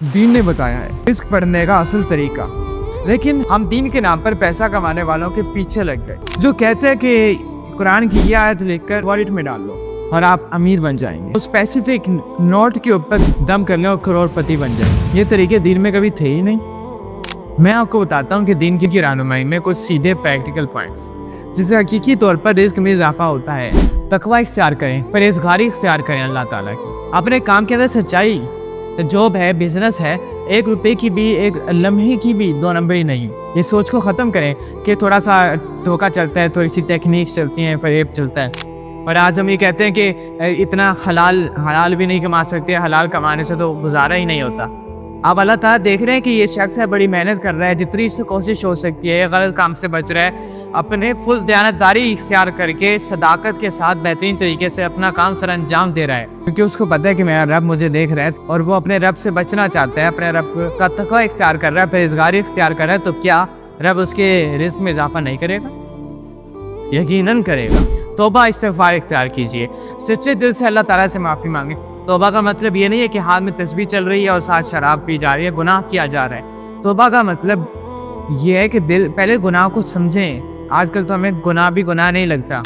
دین نے بتایا ہے رزق پڑھنے کا اصل طریقہ، لیکن ہم دین کے نام پر پیسہ کمانے والوں کے پیچھے لگ گئے جو کہتے ہیں کہ قرآن کی یہ آیت لکھ کر والیٹ میں ڈال لو اور آپ امیر بن جائیں گے، اسپیسیفک نوٹ کے اوپر دم کر لیں اور کروڑ پتی بن جائیں۔ یہ طریقے دین میں کبھی تھے ہی نہیں۔ میں آپ کو بتاتا ہوں کہ دین کی رہنمائی میں کچھ سیدھے پریکٹیکل پوائنٹس جس سے حقیقی طور پر رزق میں اضافہ ہوتا ہے۔ تقوی اختیار کریں، پرہیزگاری اختیار کریں اللہ تعالیٰ کی، اپنے کام کے اندر سچائی، جاب ہے، بزنس ہے، 1 روپے کی بھی 1 لمحے کی بھی 2 نمبر ہی نہیں۔ یہ سوچ کو ختم کریں کہ تھوڑا سا دھوکہ چلتا ہے، تھوڑی سی ٹیکنیکس چلتی ہیں، فریب چلتا ہے، اور آج ہم یہ کہتے ہیں کہ اتنا حلال بھی نہیں کما سکتے، حلال کمانے سے تو گزارا ہی نہیں ہوتا۔ اب اللہ تعالیٰ دیکھ رہے ہیں کہ یہ شخص ہے، بڑی محنت کر رہا ہے، جتنی اس سے کوشش ہو سکتی ہے، غلط کام سے بچ رہا ہے، اپنے فل دیانتداری اختیار کر کے صداقت کے ساتھ بہترین طریقے سے اپنا کام سر انجام دے رہا ہے، کیونکہ اس کو پتہ ہے کہ میرا رب مجھے دیکھ رہا ہے اور وہ اپنے رب سے بچنا چاہتا ہے، اپنے رب کا تقوی اختیار کر رہا ہے، پرہیزگاری اختیار کر رہا ہے، تو کیا رب اس کے رزق میں اضافہ نہیں کرے گا؟ یقیناً کرے گا۔ توبہ استغفار اختیار کیجئے، سچے دل سے اللہ تعالیٰ سے معافی مانگیں۔ توبہ کا مطلب یہ نہیں ہے کہ ہاتھ میں تسبیح چل رہی ہے اور ساتھ شراب پی جا رہی ہے، گناہ کیا جا رہا ہے۔ توبہ کا مطلب یہ ہے کہ پہلے گناہ کو سمجھیں۔ آج کل تو ہمیں گناہ بھی گناہ نہیں لگتا،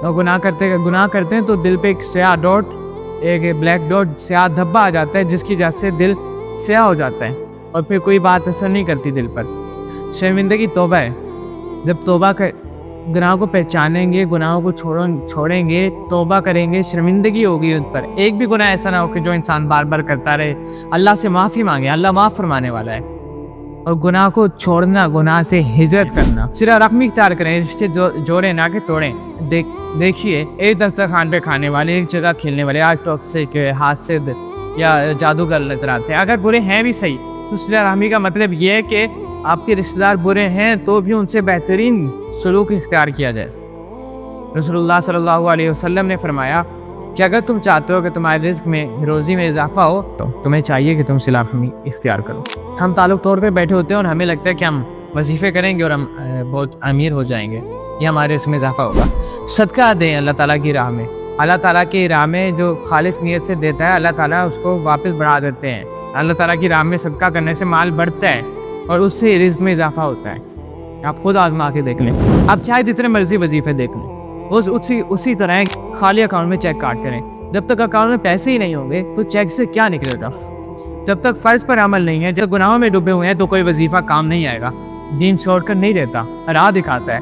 تو گناہ کرتے ہیں تو دل پہ ایک سیاہ ڈاٹ، ایک بلیک ڈاٹ، سیاہ دھبا آ جاتا ہے، جس کی وجہ سے دل سیاہ ہو جاتا ہے اور پھر کوئی بات اثر نہیں کرتی دل پر۔ شرمندگی توبہ ہے۔ جب توبہ گناہوں کو پہچانیں گے، گناہوں کو چھوڑیں گے، توبہ کریں گے، شرمندگی ہوگی ان پر، ایک بھی گناہ ایسا نہ ہو کہ جو انسان بار بار کرتا رہے۔ اللہ سے معافی مانگے، اللہ معاف فرمانے والا ہے۔ اور گناہ کو چھوڑنا، گناہ سے ہجرت کرنا، صرف رقمی اختیار کریں، رشتے جوڑیں نہ کہ توڑیں۔ دیکھیے، ایک دسترخوان پہ کھانے والے، ایک جگہ کھیلنے والے آج ٹاکسک، حاسد یا جادوگر نظر آتے ہیں۔ اگر برے ہیں بھی صحیح، تو صلہ رحمی کا مطلب یہ ہے کہ آپ کے رشتہ دار برے ہیں تو بھی ان سے بہترین سلوک اختیار کیا جائے۔ رسول اللہ صلی اللہ علیہ وسلم نے فرمایا کہ اگر تم چاہتے ہو کہ تمہارے رزق میں، روزی میں اضافہ ہو، تو تمہیں چاہیے کہ تم صلہ رحمی اختیار کرو۔ ہم تعلق توڑ کر بیٹھے ہوتے ہیں اور ہمیں لگتا ہے کہ ہم وظیفے کریں گے اور ہم بہت امیر ہو جائیں گے، یہ ہمارے رزق میں اضافہ ہوگا۔ صدقہ دیں اللہ تعالیٰ کی راہ میں۔ اللہ تعالیٰ کی راہ میں جو خالص نیت سے دیتا ہے، اللہ تعالیٰ اس کو واپس بڑھا دیتے ہیں۔ اللہ تعالیٰ کی راہ میں صدقہ کرنے سے مال بڑھتا ہے اور اس سے رزق میں اضافہ ہوتا ہے۔ آپ خود آزما کے دیکھ لیں، آپ چاہے جتنے مرضی وظیفے دیکھ لیں، اسی طرح خالی اکاؤنٹ میں چیک کاٹ کریں۔ جب تک اکاؤنٹ میں پیسے ہی نہیں ہوں گے تو چیک سے کیا نکلے گا؟ جب تک فرض پر عمل نہیں ہے، جب گناہوں میں ڈوبے ہوئے ہیں، تو کوئی وظیفہ کام نہیں آئے گا۔ دین چھوڑ کر نہیں رہتا، راہ دکھاتا ہے۔